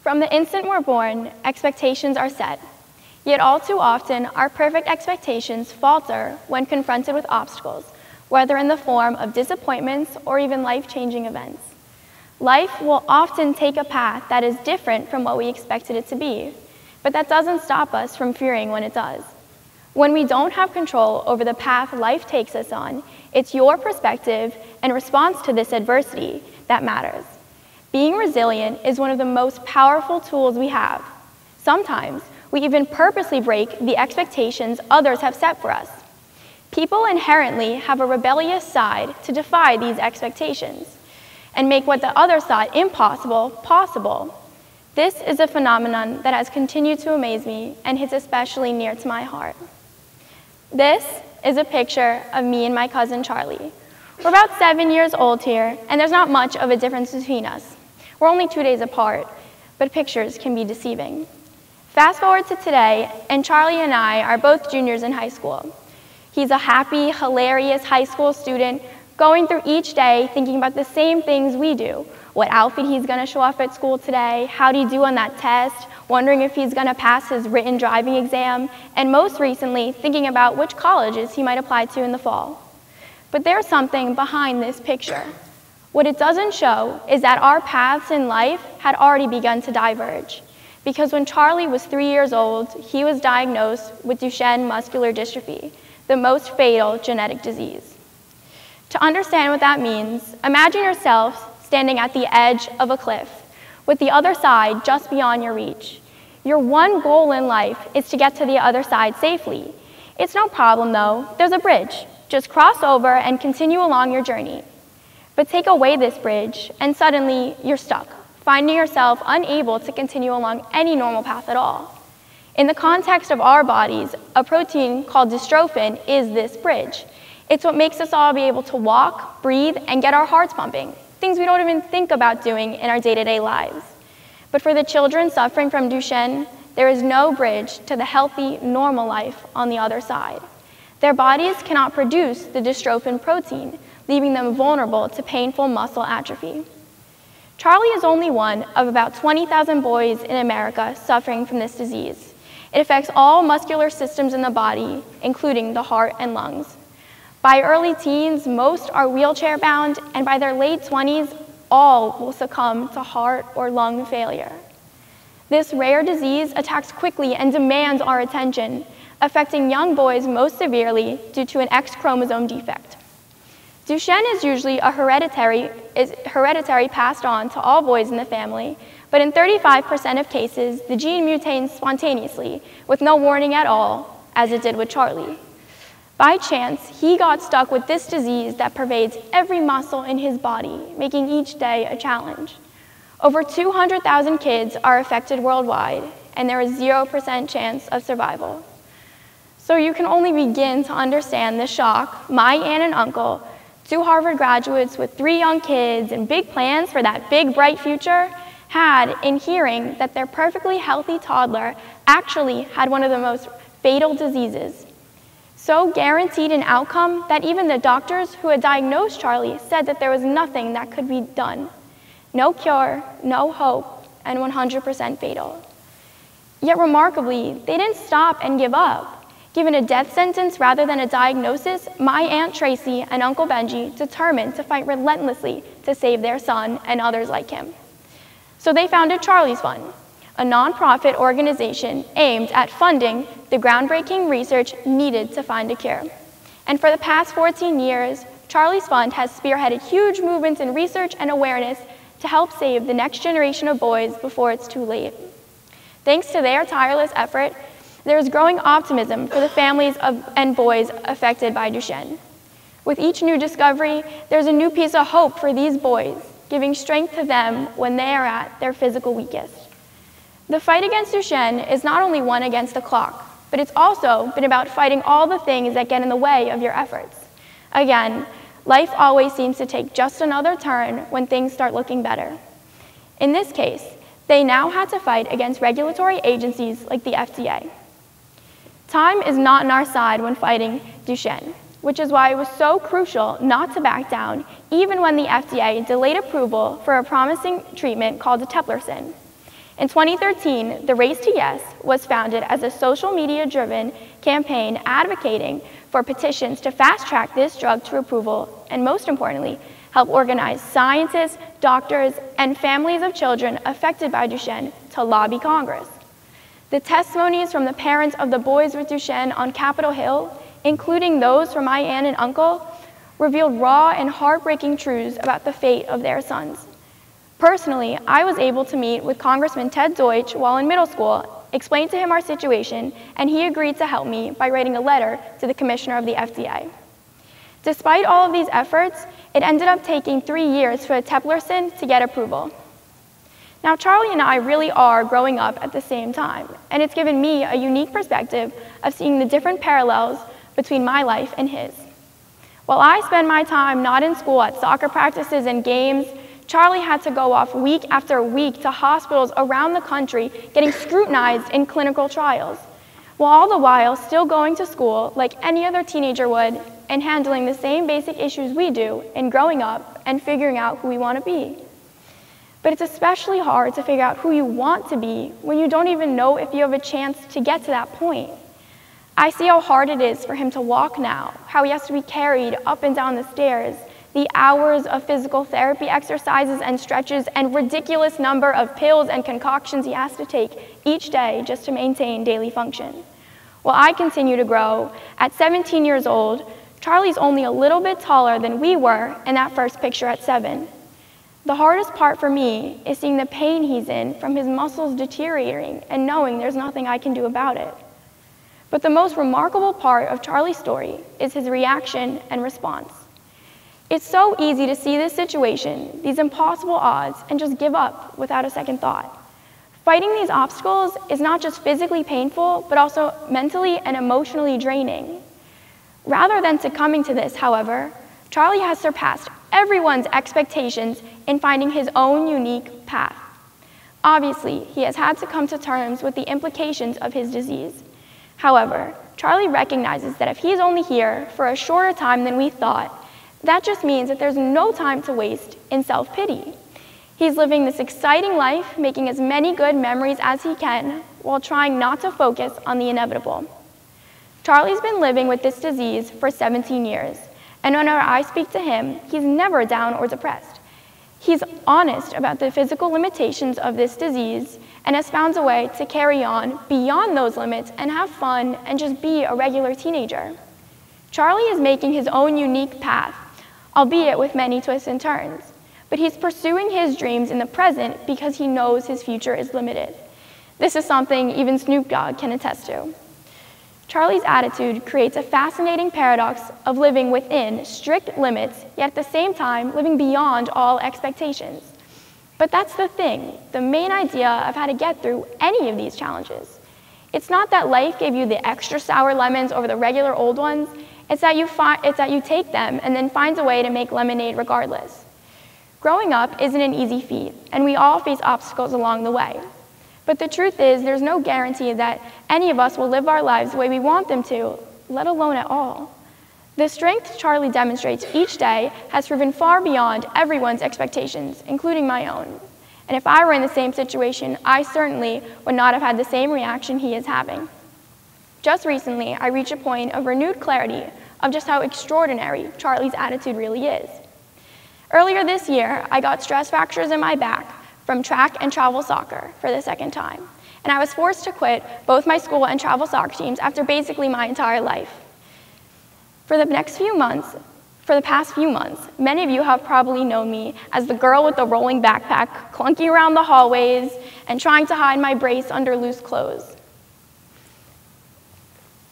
From the instant we're born, expectations are set. Yet all too often, our perfect expectations falter when confronted with obstacles, whether in the form of disappointments or even life-changing events. Life will often take a path that is different from what we expected it to be, but that doesn't stop us from fearing when it does. When we don't have control over the path life takes us on, it's your perspective and response to this adversity that matters. Being resilient is one of the most powerful tools we have. Sometimes, we even purposely break the expectations others have set for us. People inherently have a rebellious side to defy these expectations and make what the others thought impossible, possible. This is a phenomenon that has continued to amaze me and hits especially near to my heart. This is a picture of me and my cousin Charlie. We're about 7 years old here, and there's not much of a difference between us. We're only 2 days apart, but pictures can be deceiving. Fast forward to today, and Charlie and I are both juniors in high school. He's a happy, hilarious high school student going through each day thinking about the same things we do. What outfit he's gonna show off at school today, how'd he do on that test, wondering if he's gonna pass his written driving exam, and most recently, thinking about which colleges he might apply to in the fall. But there's something behind this picture. What it doesn't show is that our paths in life had already begun to diverge. Because when Charlie was 3 years old, he was diagnosed with Duchenne Muscular Dystrophy, the most fatal genetic disease. To understand what that means, imagine yourself standing at the edge of a cliff, with the other side just beyond your reach. Your one goal in life is to get to the other side safely. It's no problem though, there's a bridge. Just cross over and continue along your journey. But take away this bridge, and suddenly you're stuck, finding yourself unable to continue along any normal path at all. In the context of our bodies, a protein called dystrophin is this bridge. It's what makes us all be able to walk, breathe, and get our hearts pumping, things we don't even think about doing in our day-to-day lives. But for the children suffering from Duchenne, there is no bridge to the healthy, normal life on the other side. Their bodies cannot produce the dystrophin protein, leaving them vulnerable to painful muscle atrophy. Charlie is only one of about 20,000 boys in America suffering from this disease. It affects all muscular systems in the body, including the heart and lungs. By early teens, most are wheelchair-bound, and by their late 20s, all will succumb to heart or lung failure. This rare disease attacks quickly and demands our attention, affecting young boys most severely due to an X chromosome defect. Duchenne is usually hereditary passed on to all boys in the family, but in 35% of cases, the gene mutates spontaneously with no warning at all, as it did with Charlie. By chance, he got stuck with this disease that pervades every muscle in his body, making each day a challenge. Over 200,000 kids are affected worldwide, and there is 0% chance of survival. So you can only begin to understand the shock my aunt and uncle, 2 Harvard graduates with 3 young kids and big plans for that big, bright future, had in hearing that their perfectly healthy toddler actually had one of the most fatal diseases. So guaranteed an outcome that even the doctors who had diagnosed Charlie said that there was nothing that could be done. No cure, no hope, and 100% fatal. Yet remarkably, they didn't stop and give up. Given a death sentence rather than a diagnosis, my Aunt Tracy and Uncle Benji determined to fight relentlessly to save their son and others like him. So they founded Charlie's Fund, a nonprofit organization aimed at funding the groundbreaking research needed to find a cure. And for the past 14 years, Charlie's Fund has spearheaded huge movements in research and awareness to help save the next generation of boys before it's too late. Thanks to their tireless effort, there is growing optimism for the families and boys affected by Duchenne. With each new discovery, there's a new piece of hope for these boys, giving strength to them when they are at their physical weakest. The fight against Duchenne is not only one against the clock, but it's also been about fighting all the things that get in the way of your efforts. Again, life always seems to take just another turn when things start looking better. In this case, they now had to fight against regulatory agencies like the FDA. Time is not on our side when fighting Duchenne, which is why it was so crucial not to back down even when the FDA delayed approval for a promising treatment called eteplirsen. In 2013, the Race to Yes was founded as a social media-driven campaign advocating for petitions to fast-track this drug to approval, and most importantly, help organize scientists, doctors, and families of children affected by Duchenne to lobby Congress. The testimonies from the parents of the boys with Duchenne on Capitol Hill, including those from my aunt and uncle, revealed raw and heartbreaking truths about the fate of their sons. Personally, I was able to meet with Congressman Ted Deutsch while in middle school, explain to him our situation, and he agreed to help me by writing a letter to the commissioner of the FDA. Despite all of these efforts, it ended up taking 3 years for eteplirsen to get approval. Now, Charlie and I really are growing up at the same time, and it's given me a unique perspective of seeing the different parallels between my life and his. While I spend my time not in school at soccer practices and games, Charlie had to go off week after week to hospitals around the country getting scrutinized in clinical trials, while all the while still going to school like any other teenager would and handling the same basic issues we do in growing up and figuring out who we want to be. But it's especially hard to figure out who you want to be when you don't even know if you have a chance to get to that point. I see how hard it is for him to walk now, how he has to be carried up and down the stairs, the hours of physical therapy exercises and stretches, and ridiculous number of pills and concoctions he has to take each day just to maintain daily function. While I continue to grow, at 17 years old, Charlie's only a little bit taller than we were in that first picture at 7. The hardest part for me is seeing the pain he's in from his muscles deteriorating and knowing there's nothing I can do about it. But the most remarkable part of Charlie's story is his reaction and response. It's so easy to see this situation, these impossible odds, and just give up without a second thought. Fighting these obstacles is not just physically painful, but also mentally and emotionally draining. Rather than succumbing to this, however, Charlie has surpassed everyone's expectations in finding his own unique path. Obviously, he has had to come to terms with the implications of his disease. However, Charlie recognizes that if he's only here for a shorter time than we thought, that just means that there's no time to waste in self-pity. He's living this exciting life, making as many good memories as he can, while trying not to focus on the inevitable. Charlie's been living with this disease for 17 years, and whenever I speak to him, he's never down or depressed. He's honest about the physical limitations of this disease and has found a way to carry on beyond those limits and have fun and just be a regular teenager. Charlie is making his own unique path, albeit with many twists and turns, but he's pursuing his dreams in the present because he knows his future is limited. This is something even Snoop Dogg can attest to. Charlie's attitude creates a fascinating paradox of living within strict limits, yet at the same time living beyond all expectations. But that's the thing, the main idea of how to get through any of these challenges. It's not that life gave you the extra sour lemons over the regular old ones, it's that you take them and then find a way to make lemonade regardless. Growing up isn't an easy feat, and we all face obstacles along the way. But the truth is, there's no guarantee that any of us will live our lives the way we want them to, let alone at all. The strength Charlie demonstrates each day has proven far beyond everyone's expectations, including my own. And if I were in the same situation, I certainly would not have had the same reaction he is having. Just recently, I reached a point of renewed clarity of just how extraordinary Charlie's attitude really is. Earlier this year, I got stress fractures in my back from track and travel soccer for the second time, and I was forced to quit both my school and travel soccer teams after basically my entire life. For the past few months, many of you have probably known me as the girl with the rolling backpack, clunking around the hallways, and trying to hide my brace under loose clothes.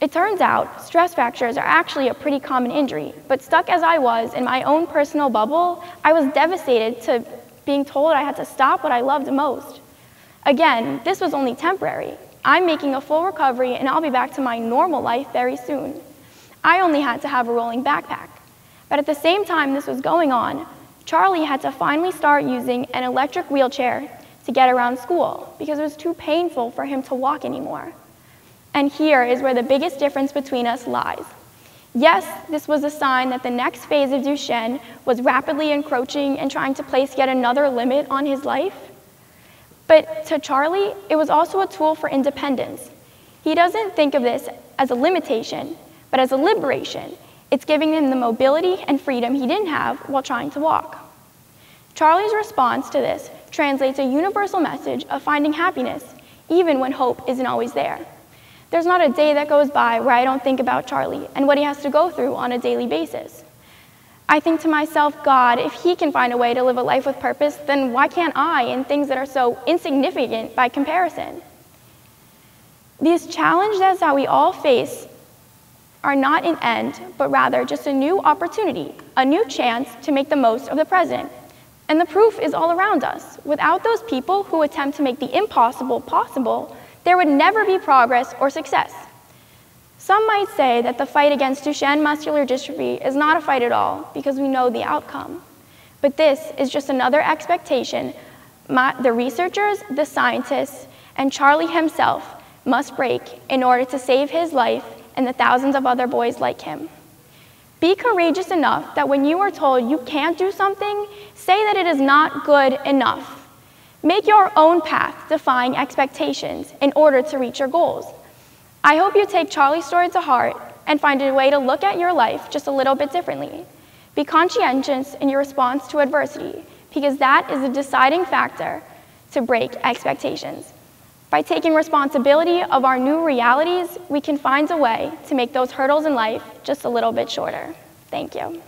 It turns out stress fractures are actually a pretty common injury, but stuck as I was in my own personal bubble, I was devastated to being told I had to stop what I loved most. Again, this was only temporary. I'm making a full recovery and I'll be back to my normal life very soon. I only had to have a rolling backpack. But at the same time this was going on, Charlie had to finally start using an electric wheelchair to get around school because it was too painful for him to walk anymore. And here is where the biggest difference between us lies. Yes, this was a sign that the next phase of Duchenne was rapidly encroaching and trying to place yet another limit on his life. But to Charlie, it was also a tool for independence. He doesn't think of this as a limitation, but as a liberation. It's giving him the mobility and freedom he didn't have while trying to walk. Charlie's response to this translates a universal message of finding happiness, even when hope isn't always there. There's not a day that goes by where I don't think about Charlie and what he has to go through on a daily basis. I think to myself, God, if he can find a way to live a life with purpose, then why can't I in things that are so insignificant by comparison? These challenges that we all face are not an end, but rather just a new opportunity, a new chance to make the most of the present. And the proof is all around us. Without those people who attempt to make the impossible possible, there would never be progress or success. Some might say that the fight against Duchenne Muscular Dystrophy is not a fight at all because we know the outcome. But this is just another expectation the researchers, the scientists, and Charlie himself must break in order to save his life and the thousands of other boys like him. Be courageous enough that when you are told you can't do something, say that it is not good enough. Make your own path, defying expectations, in order to reach your goals. I hope you take Charlie's story to heart and find a way to look at your life just a little bit differently. Be conscientious in your response to adversity, because that is a deciding factor to break expectations. By taking responsibility of our new realities, we can find a way to make those hurdles in life just a little bit shorter. Thank you.